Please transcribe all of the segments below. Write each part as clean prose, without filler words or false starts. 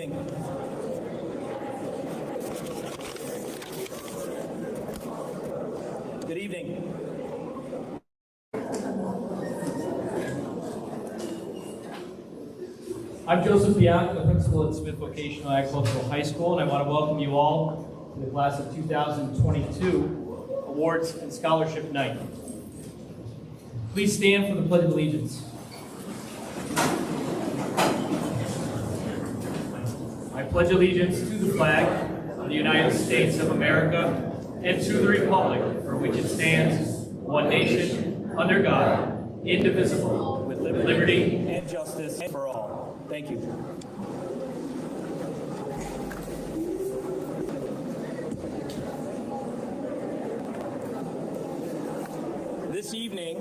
evening. Good evening. I'm Joseph Bianca, the principal at Smith Vocational Agricultural High School, and I want to welcome you all to the class of 2022 Awards and Scholarship Night. Please stand for the Pledge of Allegiance. I pledge allegiance to the flag of the United States of America and to the republic for which it stands, one nation, under God, indivisible, with liberty And justice for all. Thank you. This evening,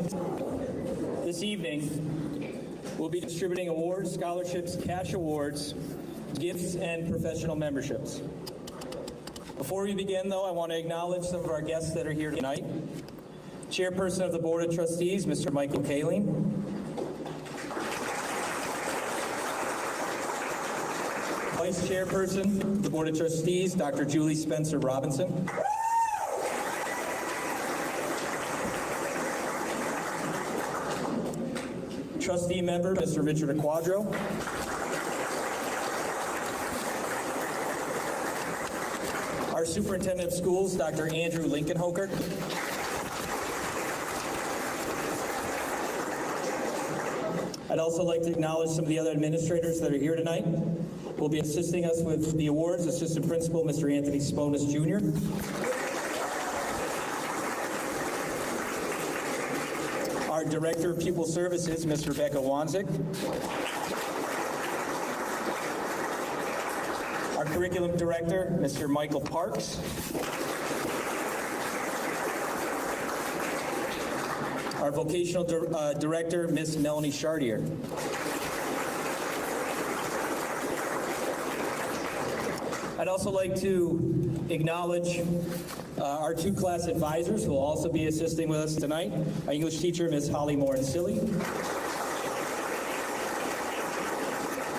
we'll be distributing awards, scholarships, cash awards, gifts, and professional memberships. Before we begin, though, I want to acknowledge some of our guests that are here tonight. Chairperson of the Board of Trustees, Mr. Michael Kaling. Vice Chairperson of the Board of Trustees, Dr. Julie Spencer Robinson. Trustee member, Mr. Richard Aquadro. Our Superintendent of Schools, Dr. Andrew Lincoln-Hoker. I'd also like to acknowledge some of the other administrators that are here tonight. Will be assisting us with the awards, Assistant Principal, Mr. Anthony Sponis Jr. Our Director of Pupil Services, Ms. Rebecca Wanzik. Our Curriculum Director, Mr. Michael Parks. Our Vocational Director, Ms. Melanie Chartier. I'd also like to acknowledge our two class advisors who will also be assisting with us tonight. Our English teacher, Ms. Holly Morin-Silly,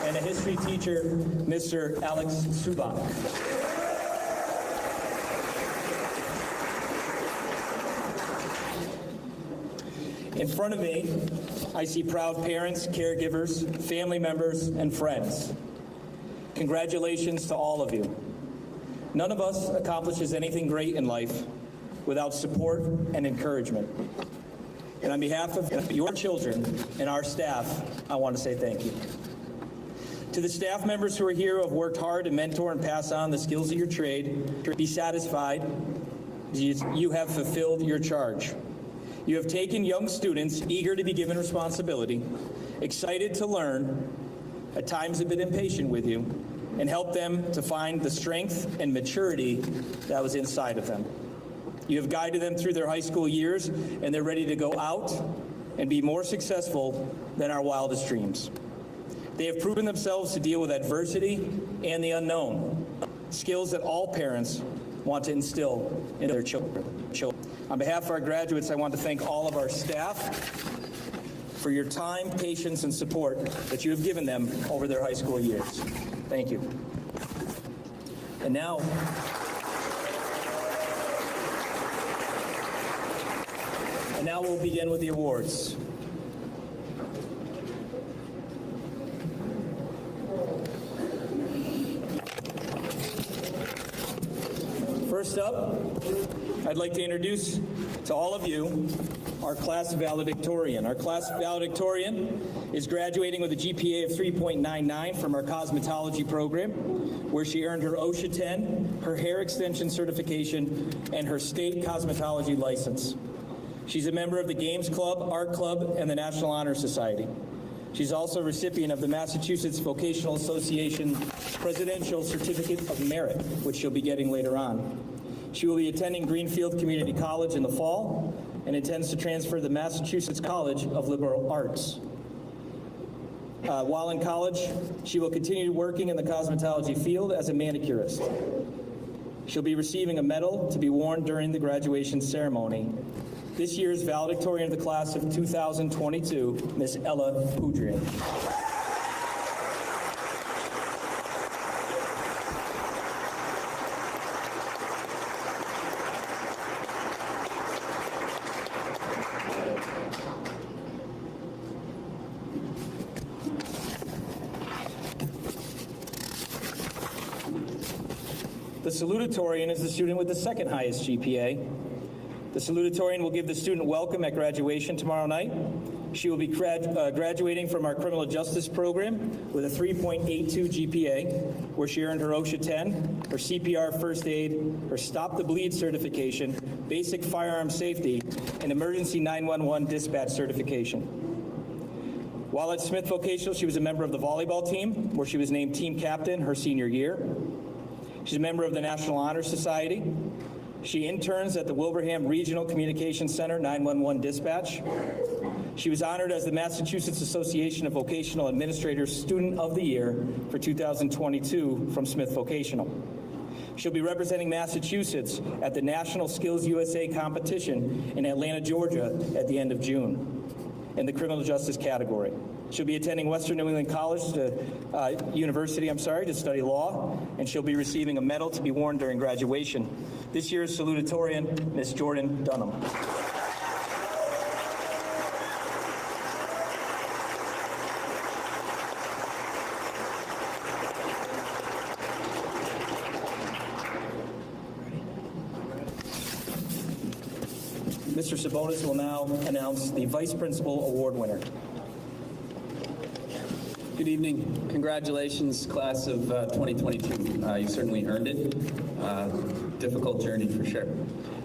and a history teacher, Mr. Alex Subak. In front of me, I see proud parents, caregivers, family members, and friends. Congratulations to all of you. None of us accomplishes anything great in life without support and encouragement. And on behalf of your children and our staff, I want to say thank you. To the staff members who are here who have worked hard to mentor and pass on the skills of your trade, be satisfied you have fulfilled your charge. You have taken young students eager to be given responsibility, excited to learn, at times have been impatient with you, and help them to find the strength and maturity that was inside of them. You have guided them through their high school years, and they're ready to go out and be more successful than our wildest dreams. They have proven themselves to deal with adversity and the unknown, skills that all parents want to instill in their children. On behalf of our graduates, I want to thank all of our staff for your time, patience, and support that you have given them over their high school years. Thank you. And now we'll begin with the awards. First up, I'd like to introduce to all of you our class valedictorian. Our class valedictorian is graduating with a GPA of 3.99 from our cosmetology program, where she earned her OSHA 10, her hair extension certification, and her state cosmetology license. She's a member of the Games Club, Art Club, and the National Honor Society. She's also a recipient of the Massachusetts Vocational Association Presidential Certificate of Merit, which she'll be getting later on. She will be attending Greenfield Community College in the fall and intends to transfer to the Massachusetts College of Liberal Arts. While in college, she will continue working in the cosmetology field as a manicurist. She'll be receiving a medal to be worn during the graduation ceremony. This year's valedictorian of the class of 2022, Miss Ella Tudran. The salutatorian is the student with the second highest GPA. The salutatorian will give the student welcome at graduation tomorrow night. She will be graduating from our criminal justice program with a 3.82 GPA, where she earned her OSHA 10, her CPR first aid, her Stop the Bleed certification, basic firearm safety, and emergency 911 dispatch certification. While at Smith Vocational, she was a member of the volleyball team, where she was named team captain her senior year. She's a member of the National Honor Society. She interns at the Wilbraham Regional Communications Center 911 dispatch. She was honored as the Massachusetts Association of Vocational Administrators Student of the Year for 2022 from Smith Vocational. She'll be representing Massachusetts at the National Skills USA competition in Atlanta, Georgia at the end of June in the criminal justice category. She'll be attending Western New England College University to study law, and she'll be receiving a medal to be worn during graduation. This year's salutatorian, Miss Jordan Dunham. Mr. Sabonis will now announce the Vice Principal Award winner. Good evening. Congratulations, class of 2022. You certainly earned it. Difficult journey for sure.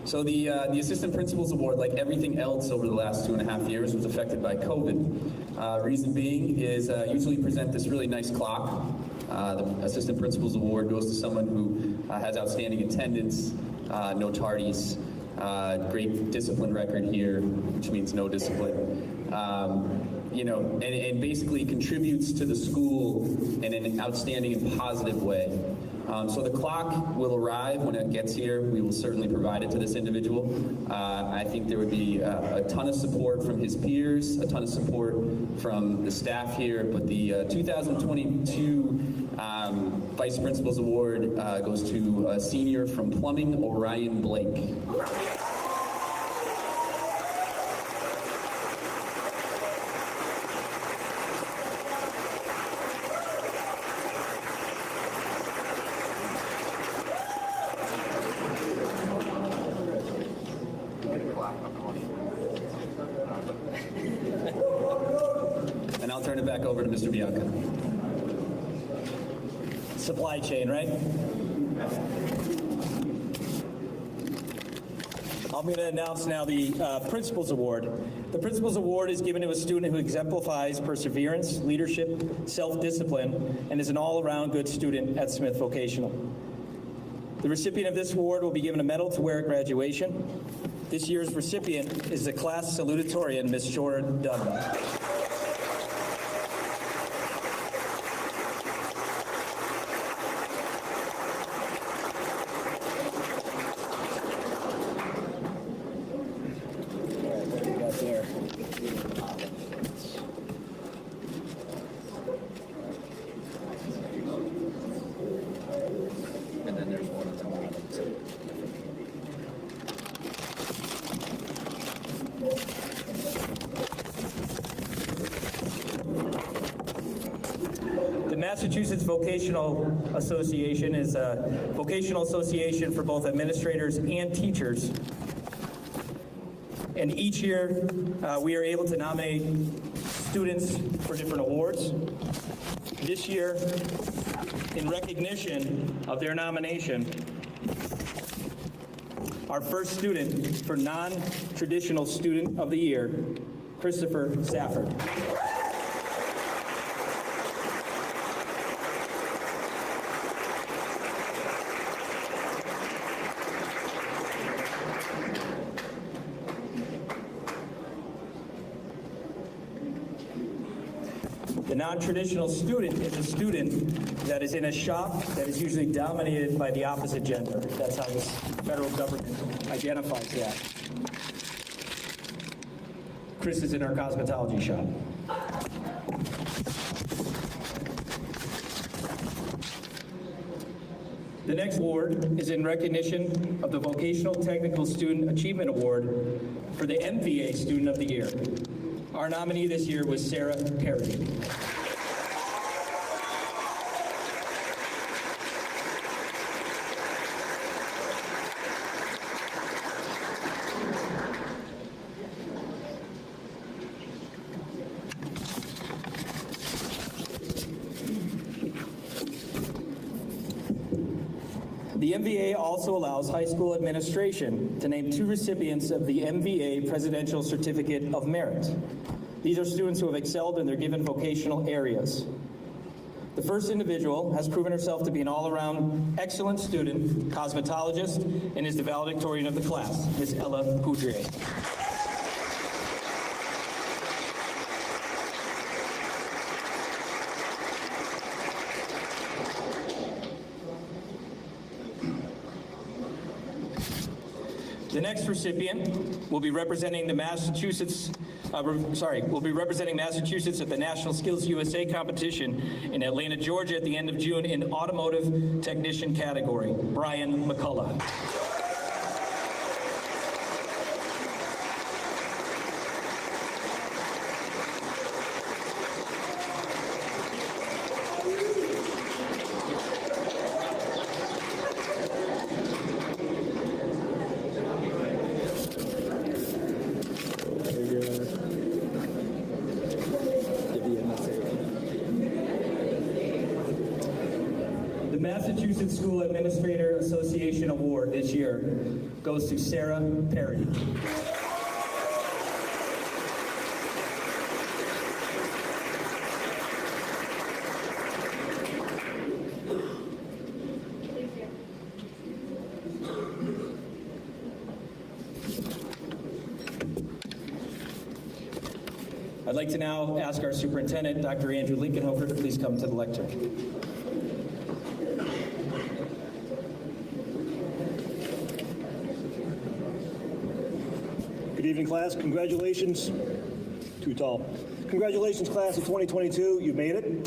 So the Assistant Principal's Award, like everything else over the last 2.5 years, was affected by COVID. Reason being is usually present this really nice clock. The Assistant Principal's Award goes to someone who has outstanding attendance, no tardies, great discipline record here, which means no discipline. And basically contributes to the school in an outstanding and positive way. So the clock will arrive when it gets here. We will certainly provide it to this individual. I think there would be a ton of support from his peers, a ton of support from the staff here, but the 2022 Vice Principal's Award goes to a senior from Plumbing, Orion Blake. And I'll turn it back over to Mr. Bianca. Supply chain, right? I'm going to announce now the Principal's Award. The Principal's Award is given to a student who exemplifies perseverance, leadership, self-discipline, and is an all-around good student at Smith Vocational. The recipient of this award will be given a medal to wear at graduation. This year's recipient is the class salutatorian, Miss Jordan Dunham. The Massachusetts Vocational Association is a vocational association for both administrators and teachers. And each year, we are able to nominate students for different awards. This year, in recognition of their nomination, our first student for non-traditional student of the year, Christopher Safford. The non-traditional student is a student that is in a shop that is usually dominated by the opposite gender. That's how this federal government identifies that. Chris is in our cosmetology shop. The next award is in recognition of the Vocational Technical Student Achievement Award for the MVA Student of the Year. Our nominee this year was Sarah Perry. The MVA also allows high school administration to name 2 recipients of the MVA Presidential Certificate of Merit. These are students who have excelled in their given vocational areas. The first individual has proven herself to be an all-around excellent student, cosmetologist, and is the valedictorian of the class, Ms. Ella Poudrier. The next recipient will be representing Massachusetts at the National Skills USA competition in Atlanta, Georgia at the end of June in automotive technician category, Brian McCullough. The Massachusetts School Administrator Association Award this year goes to Sarah Perry. I'd like to now ask our superintendent, Dr. Andrew Lincolnhofer, to please come to the lectern. Good evening, class. Congratulations. Too tall. Congratulations, class of 2022. You've made it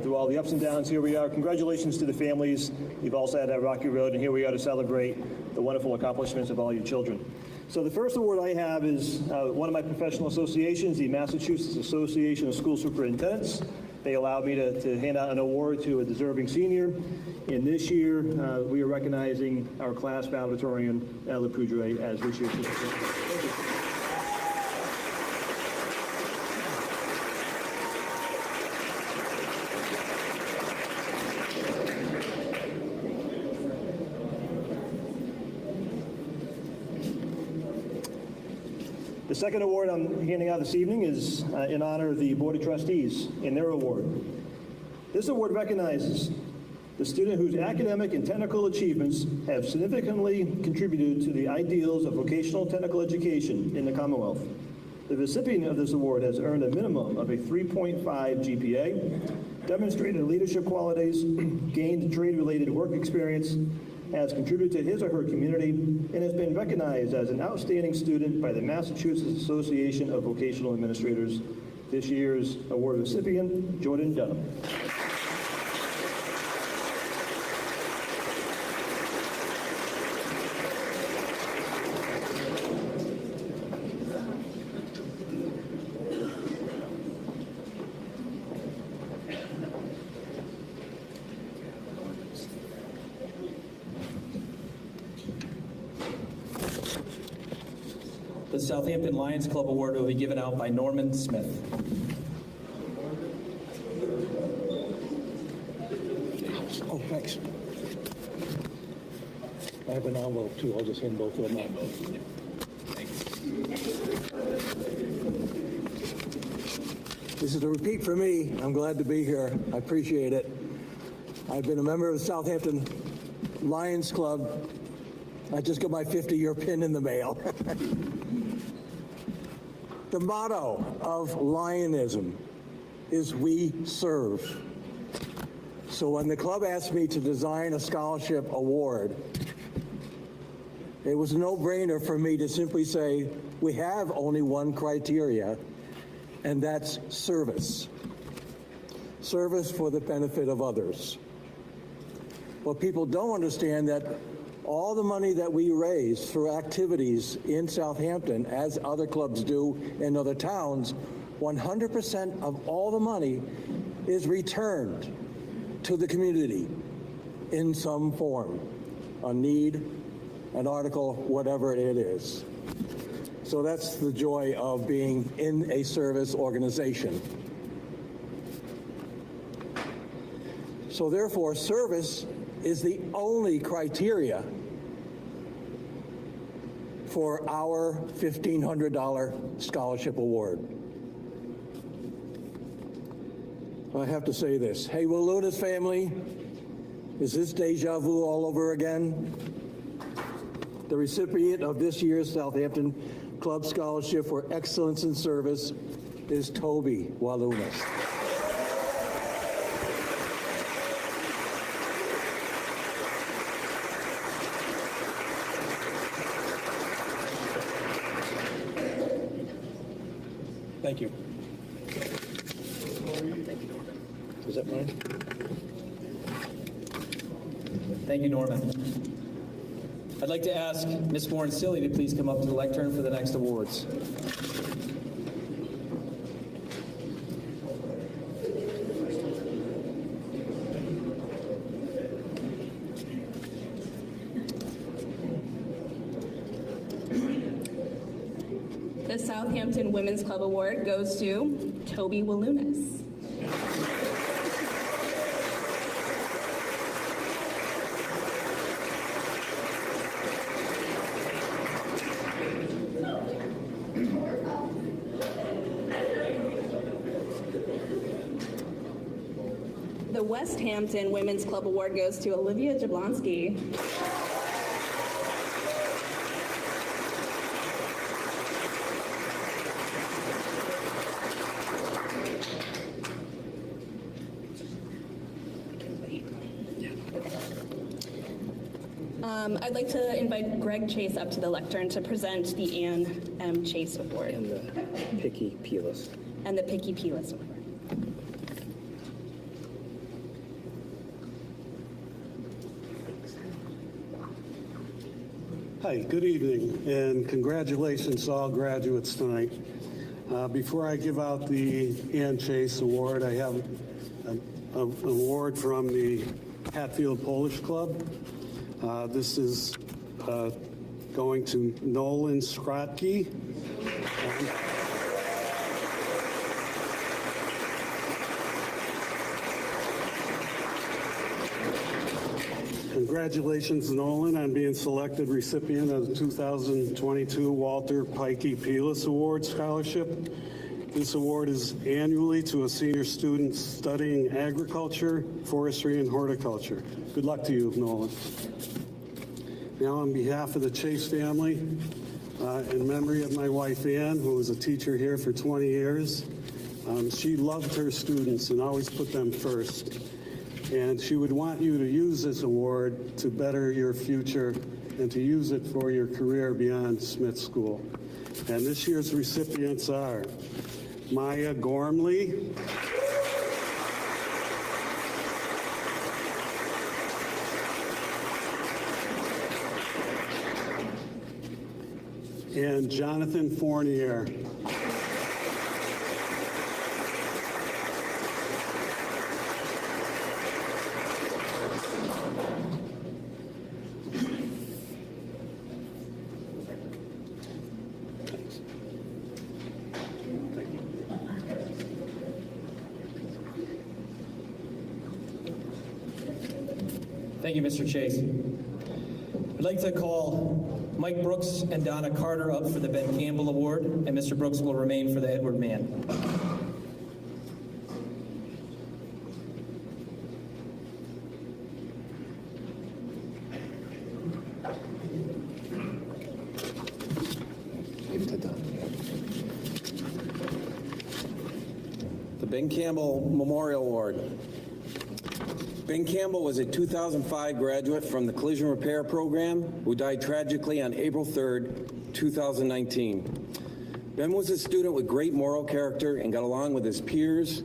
through all the ups and downs. Here we are. Congratulations to the families. You've also had that rocky road, and here we are to celebrate the wonderful accomplishments of all your children. So the first award I have is one of my professional associations, the Massachusetts Association of School Superintendents. They allowed me to hand out an award to a deserving senior. And this year, we are recognizing our class valedictorian, Ella Poudrier, as this year's superintendent. Thank you. The second award I'm handing out this evening is in honor of the Board of Trustees and their award. This award recognizes the student whose academic and technical achievements have significantly contributed to the ideals of vocational technical education in the Commonwealth. The recipient of this award has earned a minimum of a 3.5 GPA, demonstrated leadership qualities, gained trade-related work experience, has contributed to his or her community, and has been recognized as an outstanding student by the Massachusetts Association of Vocational Administrators. This year's award recipient, Jordan Dunham. The Southampton Lions Club Award will be given out by Norman Smith. Oh, thanks. I have an envelope too. I'll just hand both of them out. This is a repeat for me. I'm glad to be here. I appreciate it. I've been a member of the Southampton Lions Club. I just got my 50-year pin in the mail. The motto of Lionism is "We serve." So when the club asked me to design a scholarship award, it was a no-brainer for me to simply say, we have only one criteria, and that's service. Service for the benefit of others. But people don't understand that all the money that we raise through activities in Southampton, as other clubs do in other towns, 100% of all the money is returned to the community in some form, a need, an article, whatever it is. So that's the joy of being in a service organization. So therefore, service is the only criteria for our $1,500 scholarship award. I have to say this. Hey, Waluna's family, is this deja vu all over again? The recipient of this year's Southampton Club Scholarship for Excellence in Service is Toby Walunas. Thank you. Is that mine? Thank you, Norman. I'd like to ask Ms. Morin-Silly to please come up to the lectern for the next awards. The Southampton Women's Club Award goes to Toby Walunas. The West Hampton Women's Club Award goes to Olivia Jablonski. I'd like to invite Greg Chase up to the lectern to present the Ann M. Chase Award. And the Picky Peerless. And the Picky Peerless Award. Hi, good evening, and congratulations to all graduates tonight. Before I give out the Ann Chase Award, I have an award from the Hatfield Polish Club. This is going to Nolan Skrotke. Congratulations, Nolan, on being selected recipient of the 2022 Walter Pikey Peerless Award Scholarship. This award is annually to a senior student studying agriculture, forestry, and horticulture. Good luck to you, Nolan. Now, on behalf of the Chase family, in memory of my wife, Ann, who was a teacher here for 20 years, she loved her students and always put them first. And she would want you to use this award to better your future and to use it for your career beyond Smith School. And this year's recipients are Maya Gormley, and Jonathan Fournier. Thank you, Mr. Chase. I'd like to call Mike Brooks and Donna Carter up for the Ben Campbell Award, and Mr. Brooks will remain for the Edward Mann. The Ben Campbell Memorial Award. Ben Campbell was a 2005 graduate from the Collision Repair Program who died tragically on April 3rd, 2019. Ben was a student with great moral character and got along with his peers,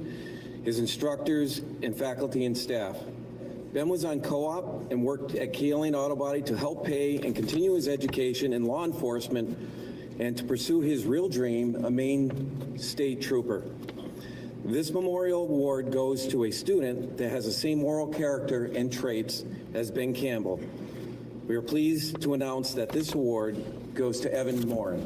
his instructors, and faculty and staff. Ben was on co-op and worked at Keeling Auto Body to help pay and continue his education in law enforcement and to pursue his real dream, a Maine State Trooper. This memorial award goes to a student that has the same moral character and traits as Ben Campbell. We are pleased to announce that this award goes to Evan Morin.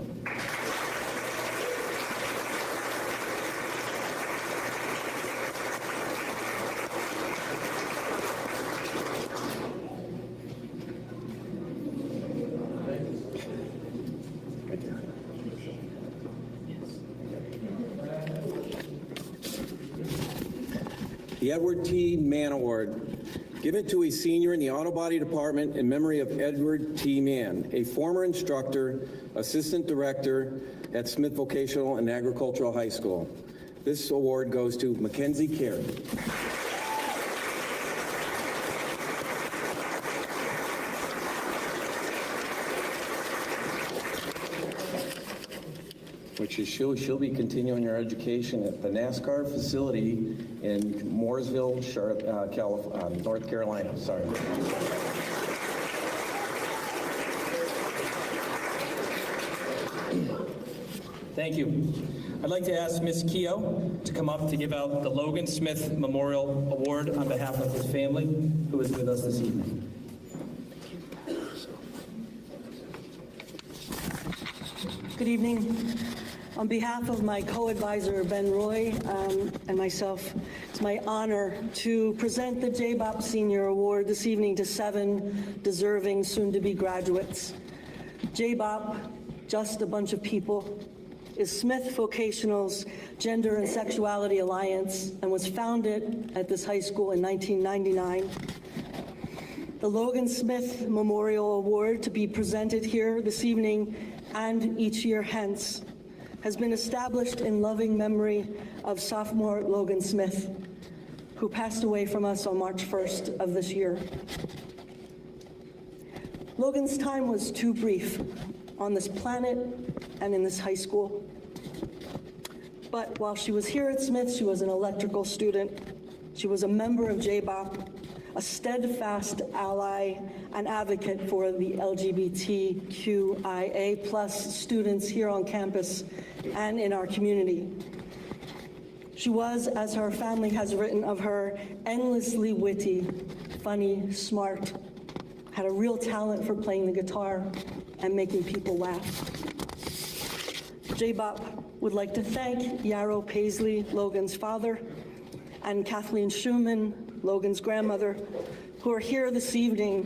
The Edward T. Mann Award, given to a senior in the auto body department in memory of Edward T. Mann, a former instructor, assistant director at Smith Vocational and Agricultural High School. This award goes to Mackenzie Carey. Which is she'll be continuing her education at the NASCAR facility in Mooresville, North Carolina. Sorry. Thank you. I'd like to ask Ms. Keogh to come up to give out the Logan Smith Memorial Award on behalf of his family, who is with us this evening. Good evening. On behalf of my co-advisor, Ben Roy, and myself, it's my honor to present the JBOP Senior Award this evening to 7 deserving soon-to-be graduates. JBOP, just a bunch of people, is Smith Vocational's Gender and Sexuality Alliance and was founded at this high school in 1999. The Logan Smith Memorial Award, to be presented here this evening and each year hence, has been established in loving memory of sophomore Logan Smith, who passed away from us on March 1st of this year. Logan's time was too brief on this planet and in this high school. But while she was here at Smith, she was an electrical student. She was a member of JBOP, a steadfast ally and advocate for the LGBTQIA+ students here on campus and in our community. She was, as her family has written of her, endlessly witty, funny, smart, had a real talent for playing the guitar and making people laugh. JBOP would like to thank Yarrow Paisley, Logan's father, and Kathleen Schumann, Logan's grandmother, who are here this evening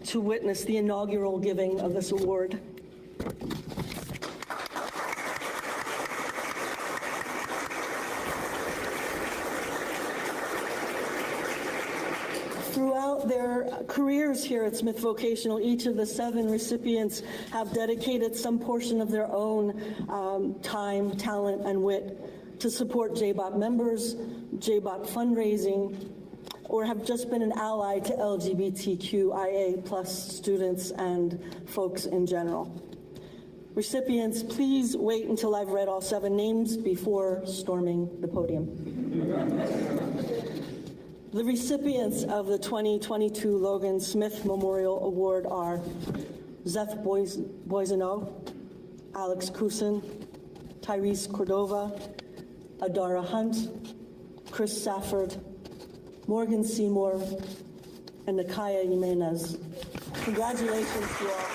to witness the inaugural giving of this award. Throughout their careers here at Smith Vocational, each of the 7 recipients have dedicated some portion of their own time, talent, and wit to support JBOP members, JBOP fundraising, or have just been an ally to LGBTQIA+ students and folks in general. Recipients, please wait until I've read all 7 names before storming the podium. The recipients of the 2022 Logan Smith Memorial Award are Zeph Boiseneau, Alex Cousin, Tyrese Cordova, Adara Hunt, Chris Safford, Morgan Seymour, and Nakaya Jimenez. Congratulations to all.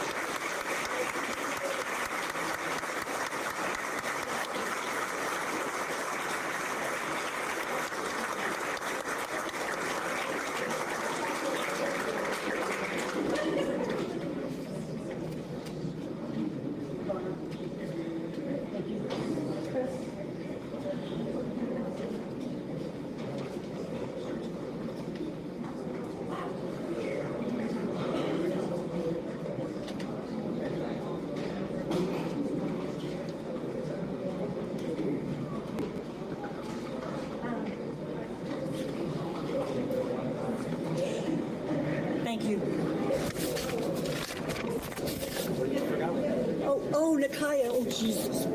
Oh, Nakaya, oh Jesus.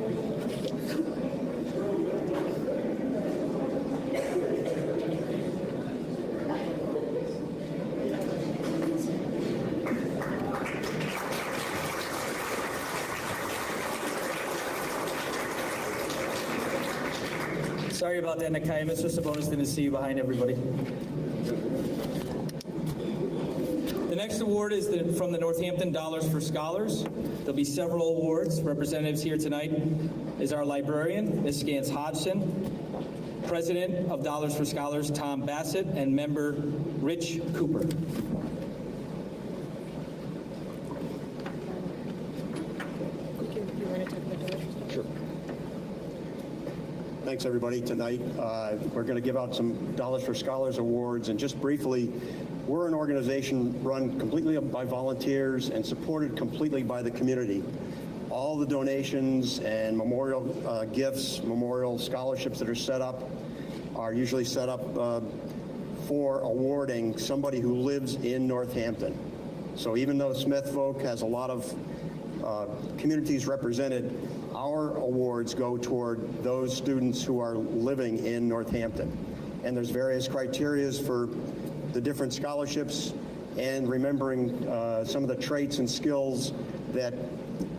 Sorry about that, Nakaya. Mr. Sabonis didn't see you behind everybody. The next award is from the Northampton Dollars for Scholars. There'll be several awards. Representatives here tonight is our librarian, Ms. Scans Hodgson, President of Dollars for Scholars, Tom Bassett, and member Rich Cooper. Thanks, everybody. Tonight, we're going to give out some Dollars for Scholars awards. And just briefly, we're an organization run completely by volunteers and supported completely by the community. All the donations and memorial gifts, memorial scholarships that are set up are usually set up for awarding somebody who lives in Northampton. So even though Smith Folk has a lot of communities represented, our awards go toward those students who are living in Northampton. And there's various criterias for the different scholarships and remembering some of the traits and skills that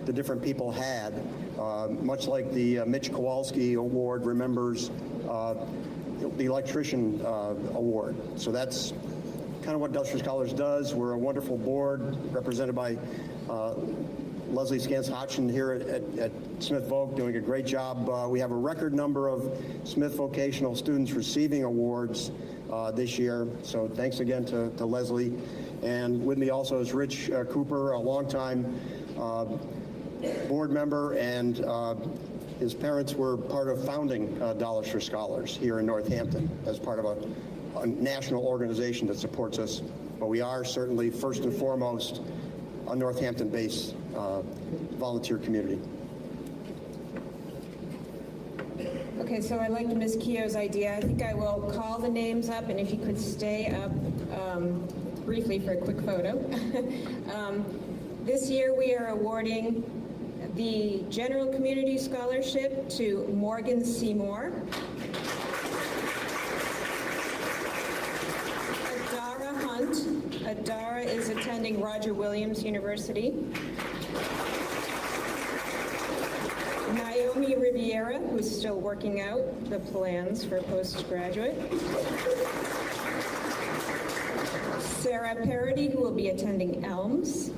the different people had, much like the Mitch Kowalski Award remembers the Electrician Award. So that's kind of what Dollars for Scholars does. We're a wonderful board represented by Leslie Scans-Hodgson here at Smith Voc, doing a great job. We have a record number of Smith vocational students receiving awards this year. So thanks again to Leslie. And with me also is Rich Cooper, a longtime board member, and his parents were part of founding Dollars for Scholars here in Northampton as part of a national organization that supports us. But we are certainly first and foremost a Northampton-based volunteer community. Okay, so I liked Ms. Keogh's idea. I think I will call the names up, and if you could stay up briefly for a quick photo. This year we are awarding the General Community Scholarship to Morgan Seymour. Adara Hunt. Adara is attending Roger Williams University. Naomi Riviera, who's still working out the plans for postgraduate. Sarah Parody, who will be attending Elms.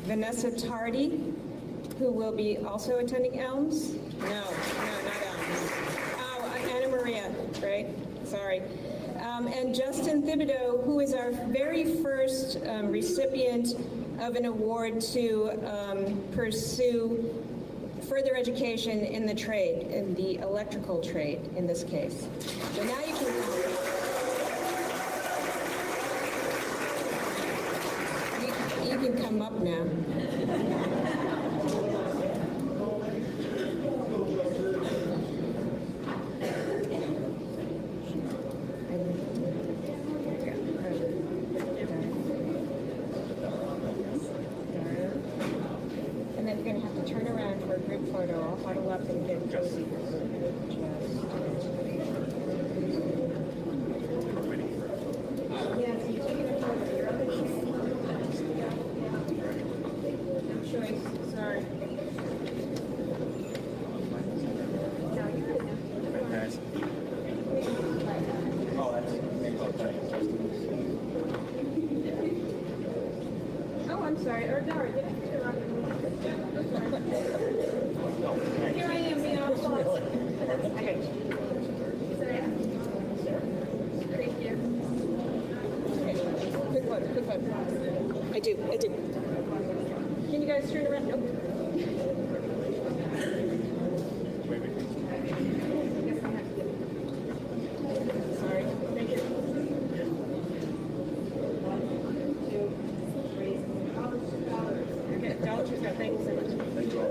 Vanessa Tardy, who will be also attending Elms. No, not Elms. Oh, Anna Maria, right? Sorry. And Justin Thibodeau, who is our very first recipient of an award to pursue further education in the trade, in the electrical trade in this case. So now you can come up now. And then you're going to have to turn around for a group photo. I'll huddle up and get Tracy. Yes, you're taking a photo. You're up against. Sorry. Oh, I'm sorry. Or Dara, did I get it wrong? Here I am being all false. Okay. Thank you. Okay. Quick photo. I do. Can you guys turn around? Nope. Sorry. Thank you. 1, 2, 3. Okay, Dollar Tree Scott, thank you so much. Thank you.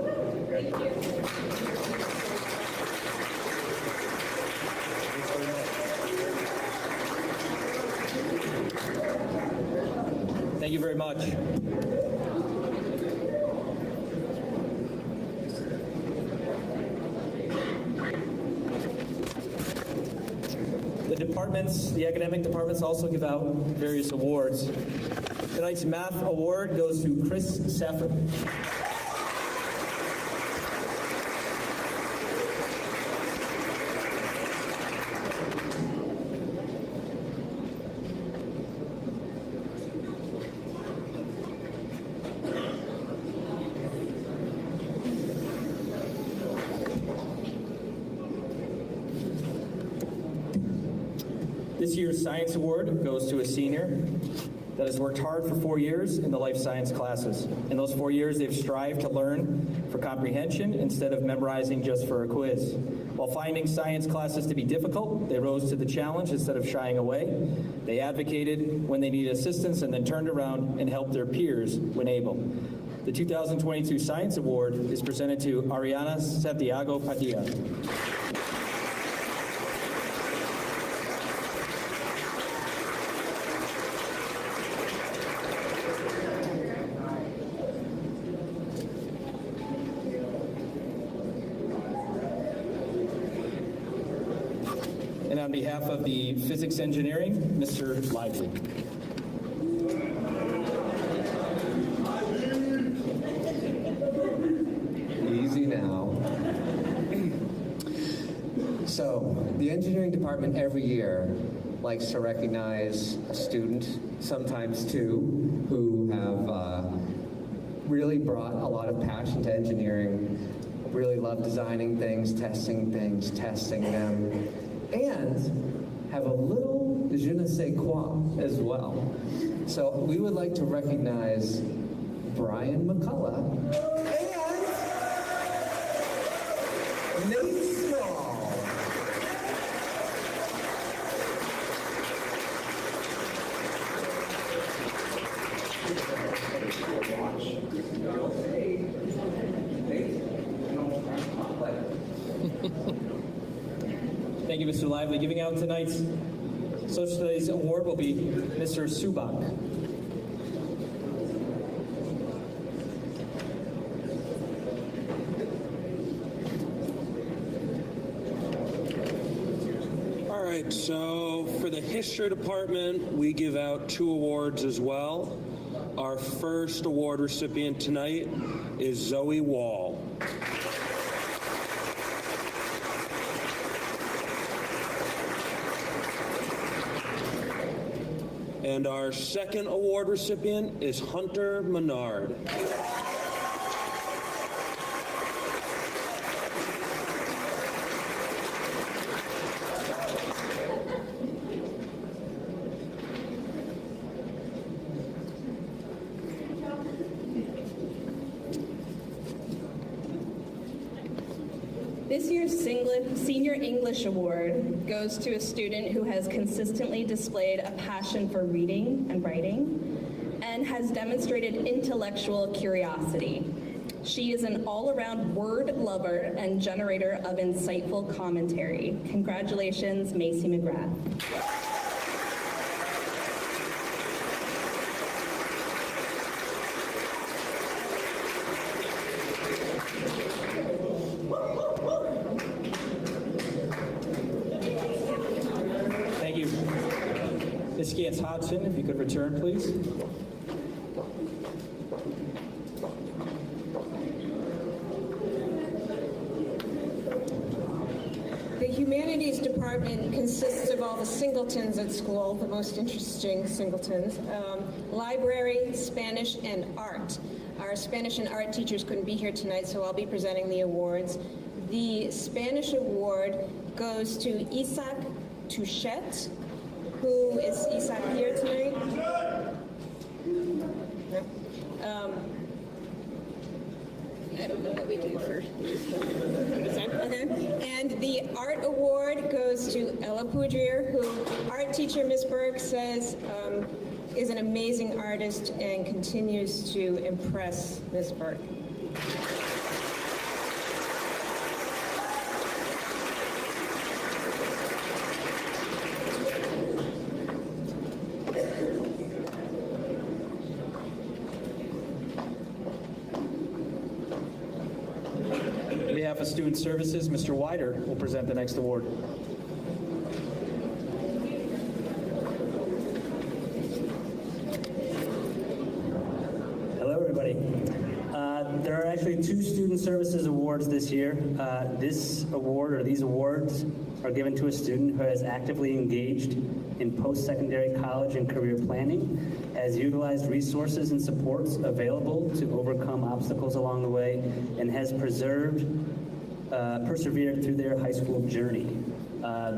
Thank you very much. The academic departments also give out various awards. Tonight's math award goes to Chris Safford. This year's science award goes to a senior, that has worked hard for 4 years in the life science classes. In those 4 years, they've strived to learn for comprehension instead of memorizing just for a quiz. While finding science classes to be difficult, they rose to the challenge instead of shying away. They advocated when they needed assistance and then turned around and helped their peers when able. The 2022 Science Award is presented to Ariana Santiago Padilla. And on behalf of the Physics Engineering, Mr. Lively. Easy now. So, the engineering department every year likes to recognize a student, sometimes two, who have really brought a lot of passion to engineering, really love designing things, testing them, and have a little je ne sais quoi as well. So we would like to recognize Brian McCullough and Nate Small. Thank you, Mr. Lively. Giving out tonight's Social Studies Award will be Mr. Subak. All right, so for the history department, we give out 2 awards as well. Our first award recipient tonight is Zoe Wall. And our second award recipient is Hunter Menard. This year's Senior English Award goes to a student who has consistently displayed a passion for reading and writing and has demonstrated intellectual curiosity. She is an all-around word lover and generator of insightful commentary. Congratulations, Macy McGrath. Ms. Gantz Hodgson, if you could return, please. The humanities department consists of all the singletons at school, the most interesting singletons. Library, Spanish, and art. Our Spanish and art teachers couldn't be here tonight, so I'll be presenting the awards. The Spanish award goes to Isaac Touchette. Who is Isaac here tonight? No. I don't know what we do for. Okay. And the art award goes to Ella Poudrier, who art teacher Miss Burke says is an amazing artist and continues to impress Miss Burke. On behalf of Student Services, Mr. Wider will present the next award. Hello, everybody. There are actually 2 Student Services Awards this year. This award, or these awards, are given to a student who has actively engaged in post-secondary college and career planning, has utilized resources and supports available to overcome obstacles along the way, and has persevered through their high school journey.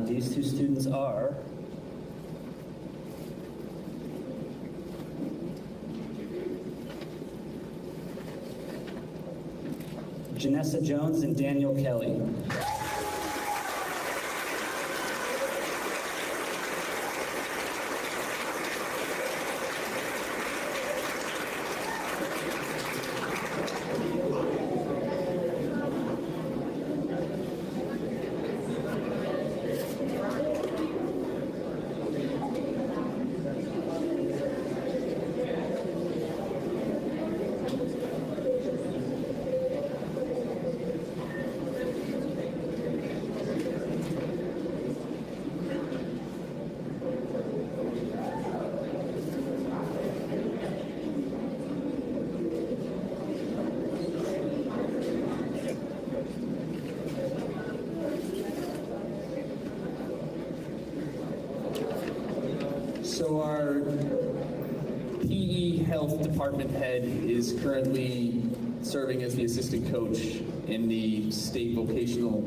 These 2 students are Janessa Jones and Daniel Kelly. So our PE health department head is currently serving as the assistant coach in the state vocational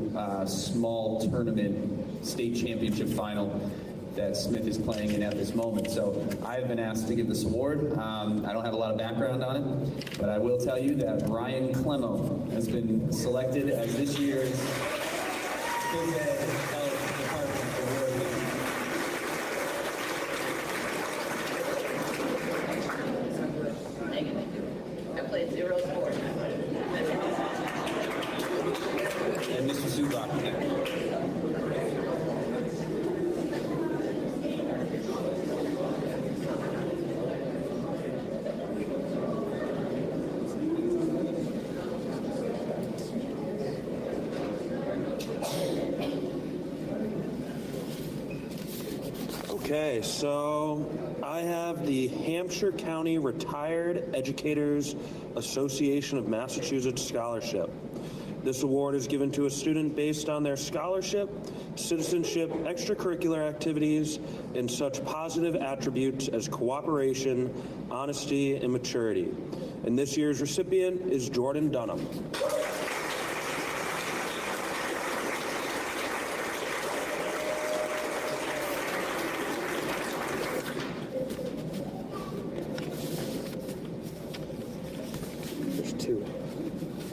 small tournament state championship final that Smith is playing in at this moment. So I've been asked to give this award. I don't have a lot of background on it, but I will tell you that Ryan Clemo has been selected as this year's Phys Ed Health Department Award winner. I played 0-4. And Mr. Zubak. Okay, so I have the Hampshire County Retired Educators Association of Massachusetts Scholarship. This award is given to a student based on their scholarship, citizenship, extracurricular activities, and such positive attributes as cooperation, honesty, and maturity. And this year's recipient is Jordan Dunham.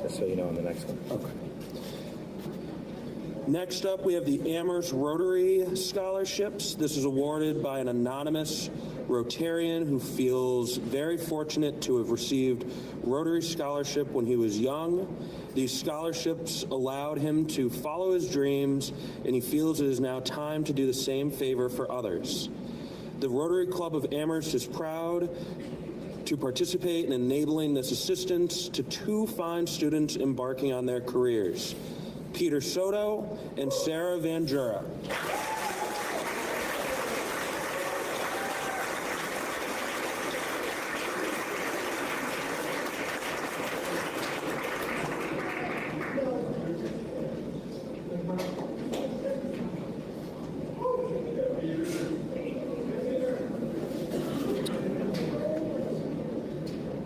So you know on the next one. Okay. Next up, we have the Amherst Rotary Scholarships. This is awarded by an anonymous Rotarian who feels very fortunate to have received Rotary Scholarship when he was young. These scholarships allowed him to follow his dreams, and he feels it is now time to do the same favor for others. The Rotary Club of Amherst is proud to participate in enabling this assistance to two fine students embarking on their careers, Peter Soto and Sarah Van Jura.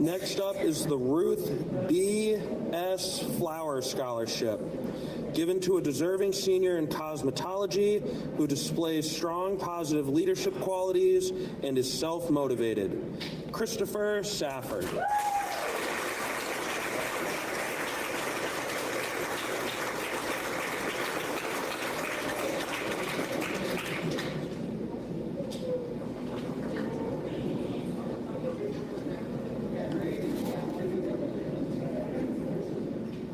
Next up is the Ruth B. S. Flower Scholarship, given to a deserving senior in cosmetology who displays strong positive leadership qualities and is self-motivated, Christopher Safford.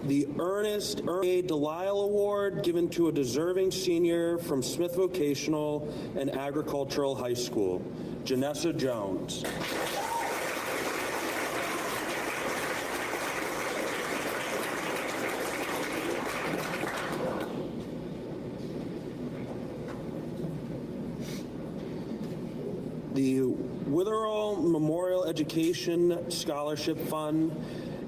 The Ernest A. Delisle Award, given to a deserving senior from Smith Vocational and Agricultural High School, Janessa Jones. The Witherall Memorial Education Scholarship Fund,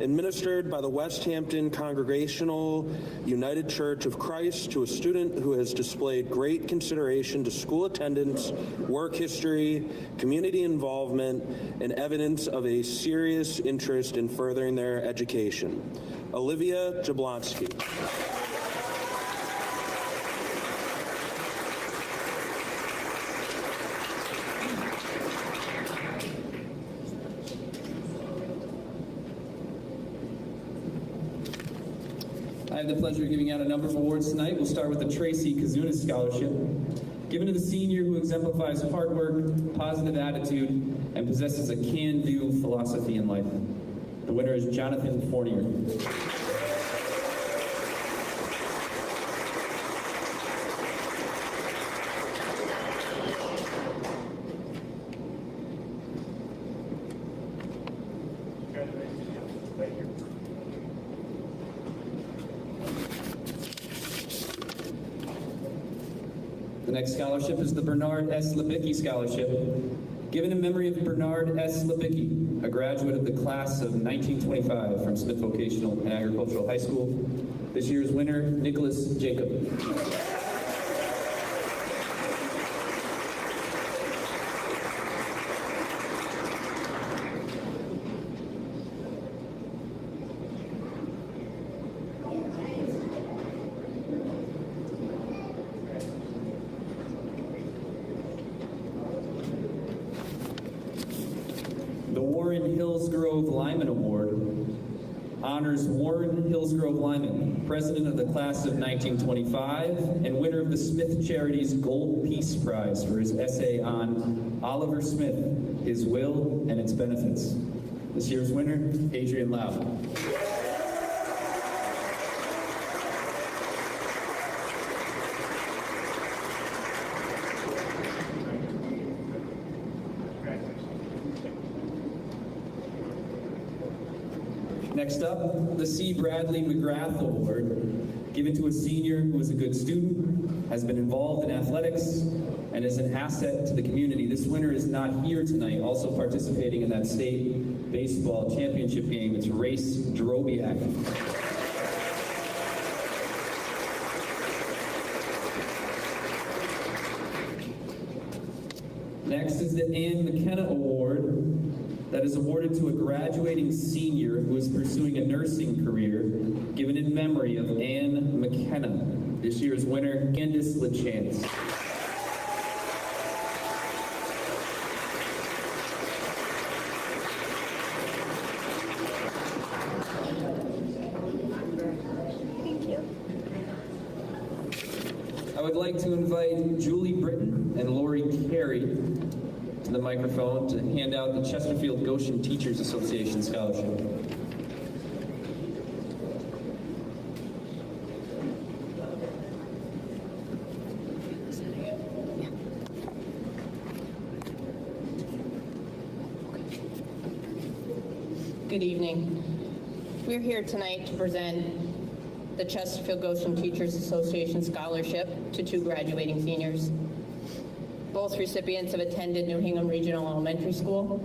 administered by the West Hampton Congregational United Church of Christ, to a student who has displayed great consideration to school attendance, work history, community involvement, and evidence of a serious interest in furthering their education, Olivia Jablonski. I have the pleasure of giving out a number of awards tonight. We'll start with the Tracy Kizuna Scholarship, given to the senior who exemplifies hard work, positive attitude, and possesses a can-do philosophy in life. The winner is Jonathan Fournier. The next scholarship is the Bernard S. Levicky Scholarship, given in memory of Bernard S. Levicky, a graduate of the class of 1925 from Smith Vocational and Agricultural High School. This year's winner, Nicholas Jacob. Lyman Award honors Warren Hillsgrove Lyman, president of the class of 1925 and winner of the Smith Charities Gold Peace Prize for his essay on Oliver Smith, His Will and Its Benefits. This year's winner, Adrian Lau. Next up, the C. Bradley McGrath Award, given to a senior who is a good student, has been involved in athletics, and is an asset to the community. This winner is not here tonight, also participating in that state baseball championship game. It's Race Drobiak. Next is the Ann Mckenna Award, that is awarded to a graduating senior who is pursuing a nursing career, given in memory of Ann McKenna. This year's winner, Candace LaChance. Thank you. I would like to invite Julie Britton and Lori Carey to the microphone to hand out the Chesterfield Goshen Teachers Association Scholarship. Good evening. We're here tonight to present the Chesterfield Goshen Teachers Association Scholarship to two graduating seniors. Both recipients have attended New Hingham Regional Elementary School.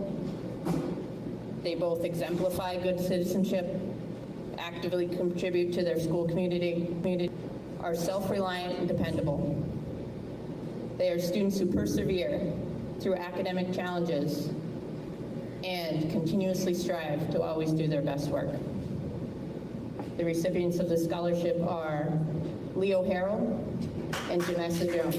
They both exemplify good citizenship, actively contribute to their school community, are self-reliant and dependable. They are students who persevere through academic challenges and continuously strive to always do their best work. The recipients of the scholarship are Leo Harrell and Janessa Jones.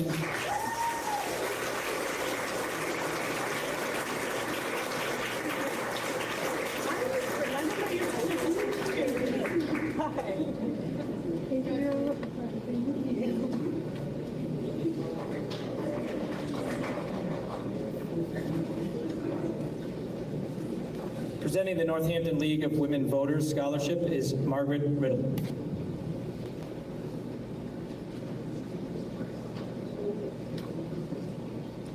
Presenting the Northampton League of Women Voters Scholarship is Margaret Riddle.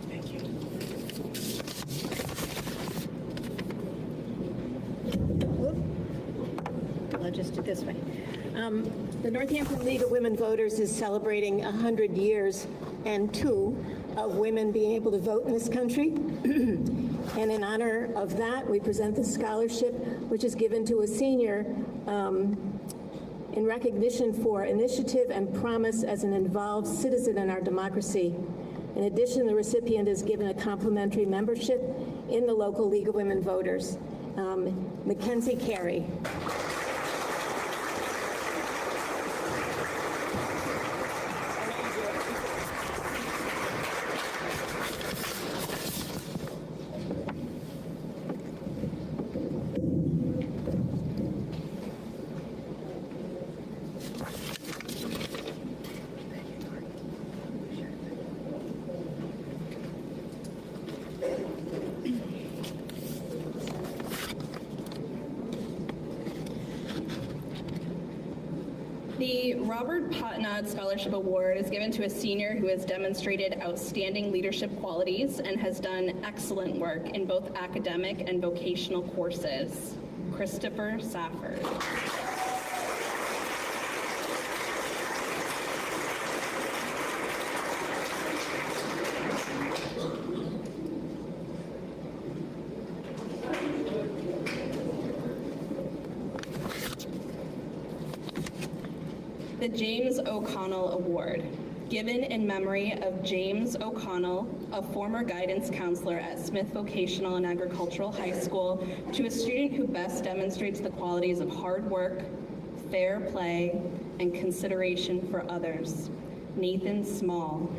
Thank you. I'll just do it this way. The Northampton League of Women Voters is celebrating 100 years and two of women being able to vote in this country. And in honor of that, we present this scholarship, which is given to a senior in recognition for initiative and promise as an involved citizen in our democracy. In addition, the recipient is given a complimentary membership in the local League of Women Voters. Mackenzie Carey. Robert Potnod Scholarship Award is given to a senior who has demonstrated outstanding leadership qualities and has done excellent work in both academic and vocational courses. Christopher Safford. The James O'Connell Award, given in memory of James O'Connell, a former guidance counselor at Smith Vocational and Agricultural High School, to a student who best demonstrates the qualities of hard work, fair play, and consideration for others. Nathan Small.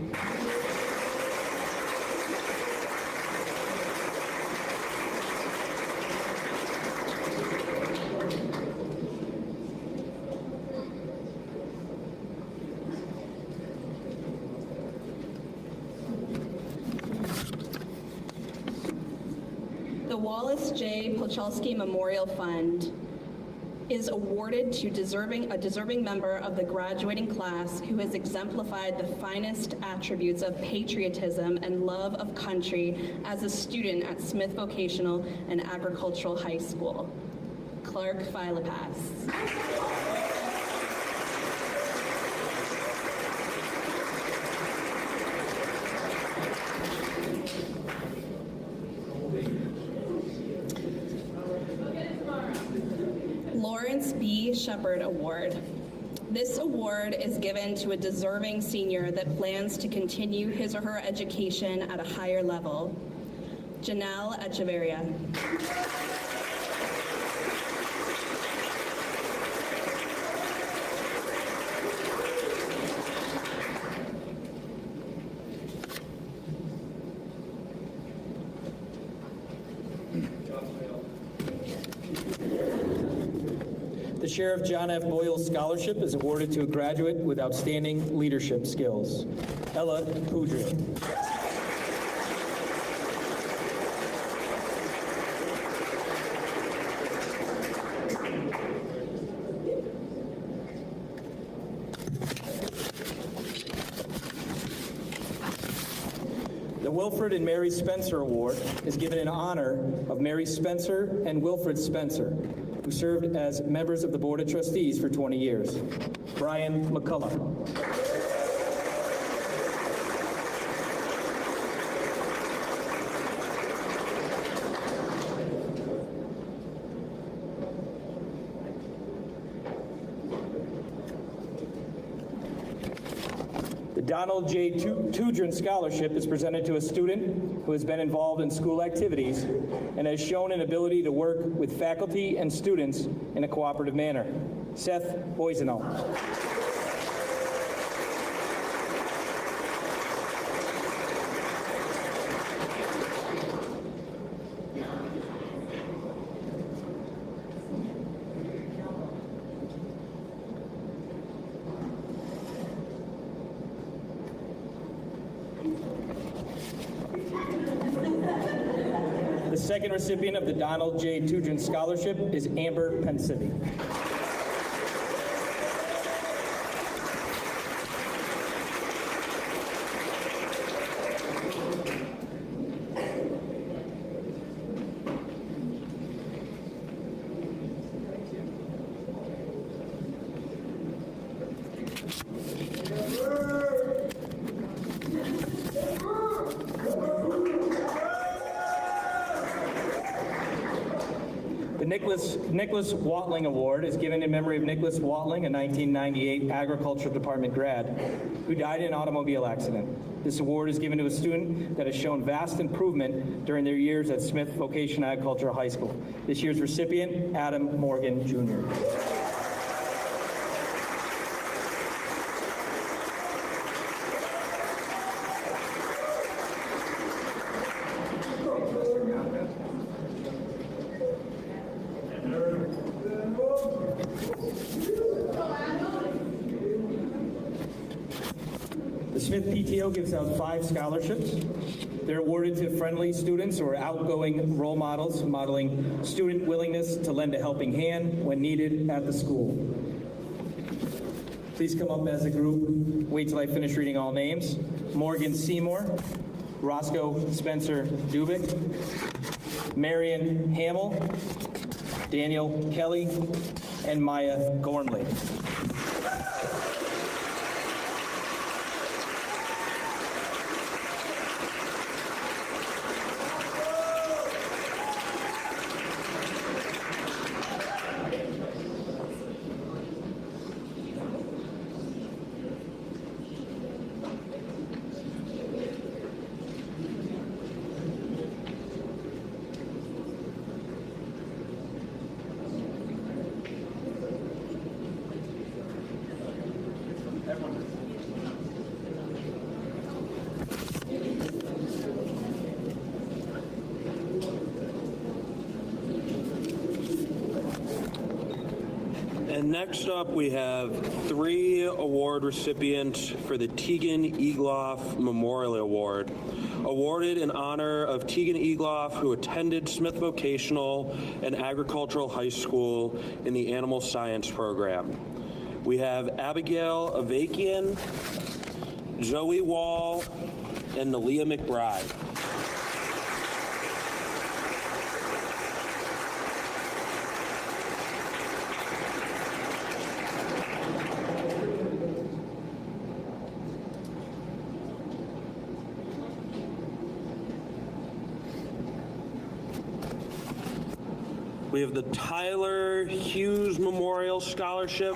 The Wallace J. Pochalski Memorial Fund is awarded to a deserving member of the graduating class who has exemplified the finest attributes of patriotism and love of country as a student at Smith Vocational and Agricultural High School. Clark Philippec. Lawrence B. Shepard Award. This award is given to a deserving senior that plans to continue his or her education at a higher level. Janelle Echeverria. The Sheriff John F. Boyles Scholarship is awarded to a graduate with outstanding leadership skills. Ella Tudran. The Wilford and Mary Spencer Award is given in honor of Mary Spencer and Wilford Spencer, who served as members of the Board of Trustees for 20 years. Brian McCullough. The Donald J. Tudran Scholarship is presented to a student who has been involved in school activities and has shown an ability to work with faculty and students in a cooperative manner. Seth Boisenau. The second recipient of the Donald J. Tudran Scholarship is Amber Pensivi. Nicholas Watling Award is given in memory of Nicholas Watling, a 1998 Agriculture Department grad, who died in an automobile accident. This award is given to a student that has shown vast improvement during their years at Smith Vocational Agricultural High School. This year's recipient, Adam Morgan, Jr. Smith PTO gives out 5 scholarships. They're awarded to friendly students who are outgoing role models, modeling student willingness to lend a helping hand when needed at the school. please come up as a group. Wait till I finish reading all names. Morgan Seymour, Roscoe Spencer Dubik, Marion Hamel, Daniel Kelly, and Maya Gormley. And next up, we have 3 award recipients for the Tegan Egloff Memorial Award, awarded in honor of Tegan Egloff, who attended Smith Vocational and Agricultural High School in the Animal Science program. We have Abigail Avakian, Zoe Wall, and Nalia McBride. We have the Tyler Hughes Memorial Scholarship.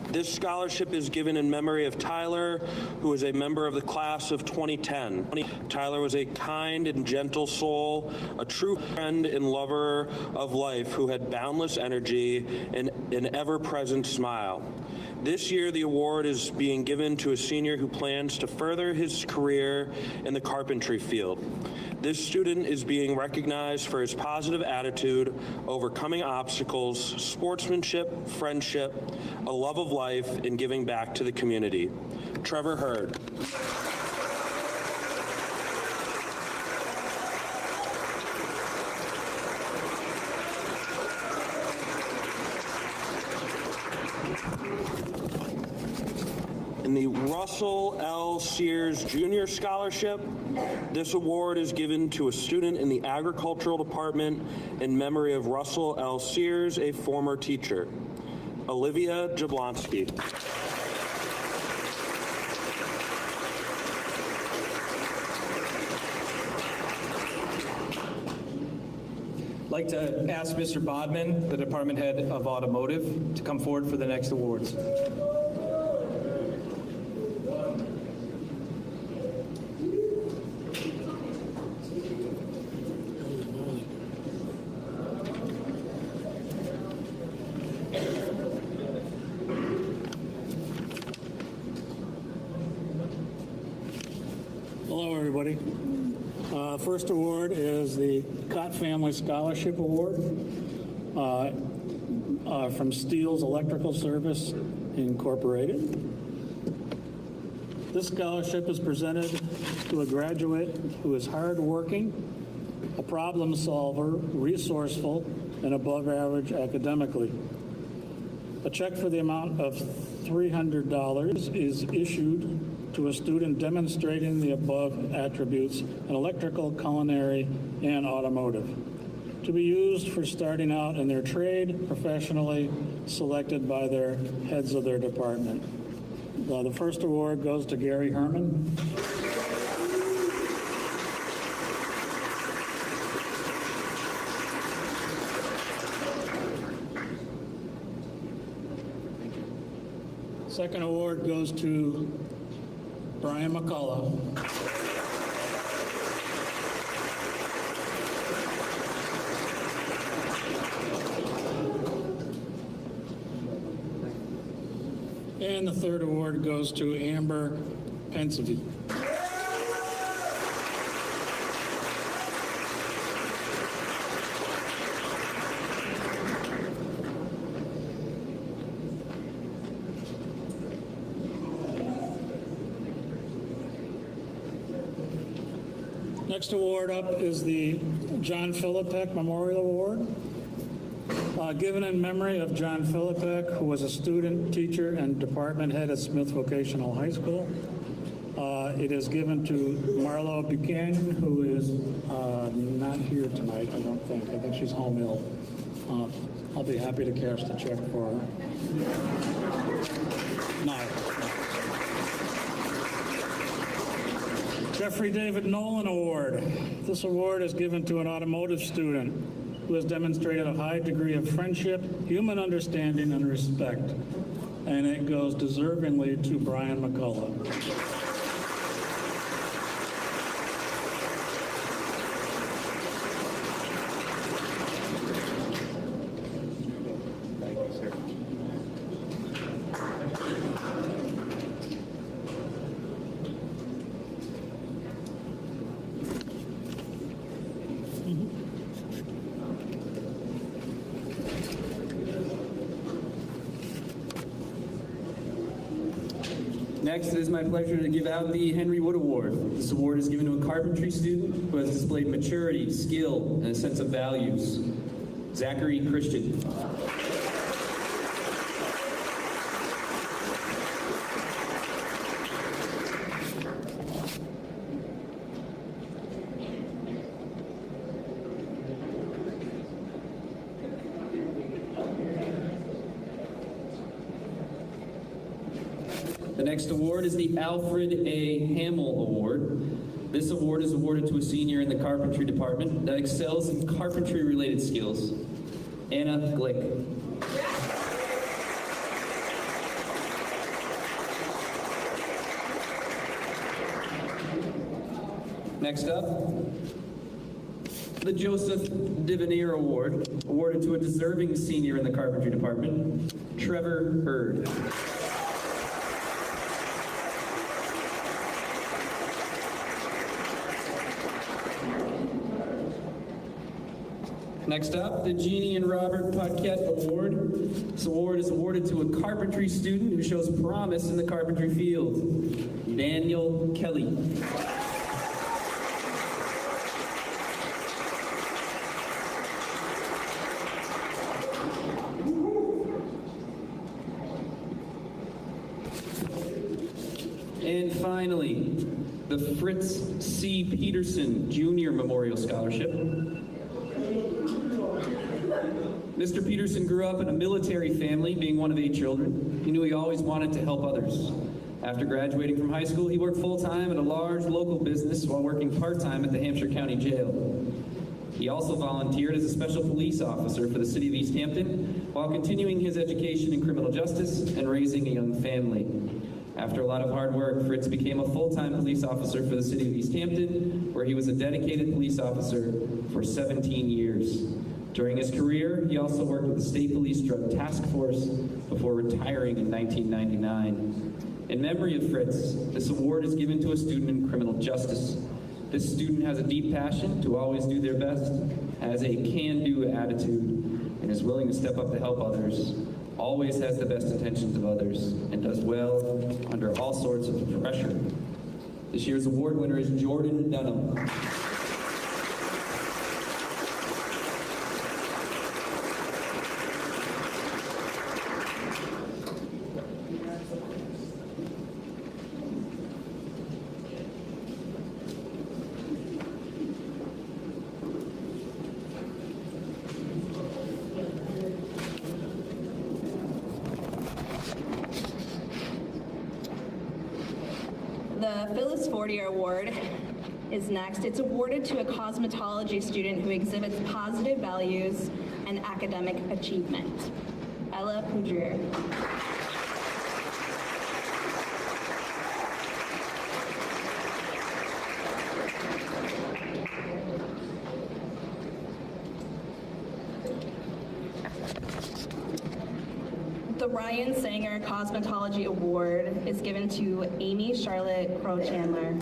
This scholarship is given in memory of Tyler, who is a member of the class of 2010. Tyler was a kind and gentle soul, a true friend and lover of life who had boundless energy and an ever-present smile. This year, the award is being given to a senior who plans to further his career in the carpentry field. This student is being recognized for his positive attitude, overcoming obstacles, sportsmanship, friendship, a love of life, and giving back to the community. Trevor Hurd. In the Russell L. Sears Jr. Scholarship, this award is given to a student in the Agricultural Department in memory of Russell L. Sears, a former teacher. Olivia Jablonski. I'd like to ask Mr. Bodman, the Department Head of Automotive, to come forward for the next awards. Hello, everybody. First award is the Cott Family Scholarship Award from Steele's Electrical Service Incorporated. This scholarship is presented to a graduate who is hardworking, a problem solver, resourceful, and above average academically. A check for the amount of $300 is issued to a student demonstrating the above attributes in electrical, culinary, and automotive, to be used for starting out in their trade professionally, selected by their heads of their department. The first award goes to Gary Herman. Second award goes to Brian McCullough. And the third award goes to Amber Pensevy. Next award up is the John Philippec Memorial Award. Given in memory of John Philippec, who was a student, teacher, and department head at Smith Vocational High School. It is given to Marlo Buchanan, who is not here tonight, I don't think. I think she's home ill. I'll be happy to cash the check for her. No. Jeffrey David Nolan Award. This award is given to an automotive student who has demonstrated a high degree of friendship, human understanding, and respect. And it goes deservingly to Brian McCullough. Next, it is my pleasure to give out the Henry Wood Award. This award is given to a carpentry student who has displayed maturity, skill, and a sense of values. Zachary Christian. The next award is the Alfred A. Hamel Award. This award is awarded to a senior in the carpentry department that excels in carpentry-related skills. Anna Glick. Next up, the Joseph Diveneer Award, awarded to a deserving senior in the carpentry department, Trevor Hurd. Next up, the Genie and Robert Paquette Award. This award is awarded to a carpentry student who shows promise in the carpentry field, Daniel Kelly. And finally, the Fritz C. Peterson Jr. Memorial Scholarship. Mr. Peterson grew up in a military family, being one of 8 children. He knew he always wanted to help others. After graduating from high school, he worked full-time at a large local business while working part-time at the Hampshire County Jail. He also volunteered as a special police officer for the city of East Hampton while continuing his education in criminal justice and raising a young family. After a lot of hard work, Fritz became a full-time police officer for the city of East Hampton, where he was a dedicated police officer for 17 years. During his career, he also worked with the State Police Drug Task Force before retiring in 1999. In memory of Fritz, this award is given to a student in criminal justice. This student has a deep passion to always do their best, has a can-do attitude, and is willing to step up to help others, always has the best intentions of others, and does well under all sorts of pressure. This year's award winner is Jordan Dunham. The Phyllis Fortier Award is next. It's awarded to a cosmetology student who exhibits positive values and academic achievement. Ella Poudrier. The Ryan Sanger Cosmetology Award is given to Amy Charlotte Crow-Chandler.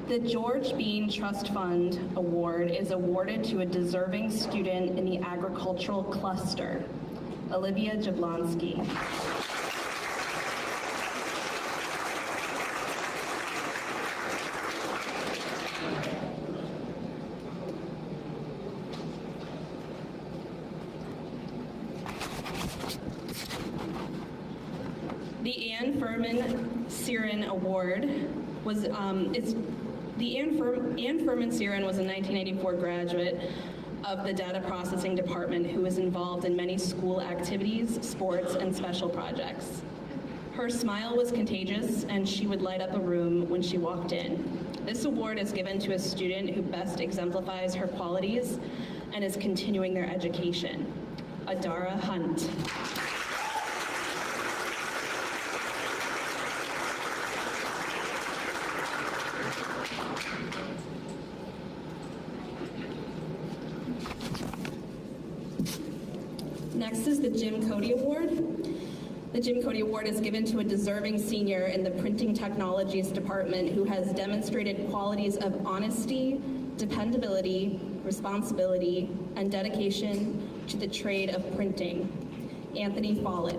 The George Bean Trust Fund Award is awarded to a deserving student in the agricultural cluster, Olivia Jablonski. The Anne Furman Siren Award was the Anne Furman Siren was a 1984 graduate of the Data Processing Department who was involved in many school activities, sports, and special projects. Her smile was contagious, and she would light up a room when she walked in. This award is given to a student who best exemplifies her qualities and is continuing their education. Adara Hunt. Next is the Jim Cody Award. The Jim Cody Award is given to a deserving senior in the Printing Technologies Department who has demonstrated qualities of honesty, dependability, responsibility, and dedication to the trade of printing. Anthony Follett.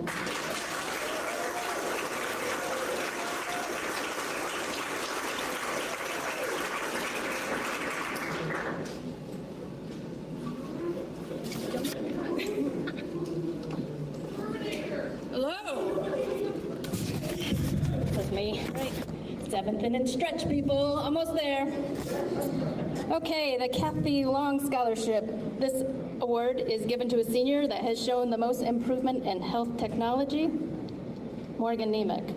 Seventh inning stretch, people. Almost there. Okay, the Kathy Long Scholarship. This award is given to a senior that has shown the most improvement in health technology. Morgan Nemec.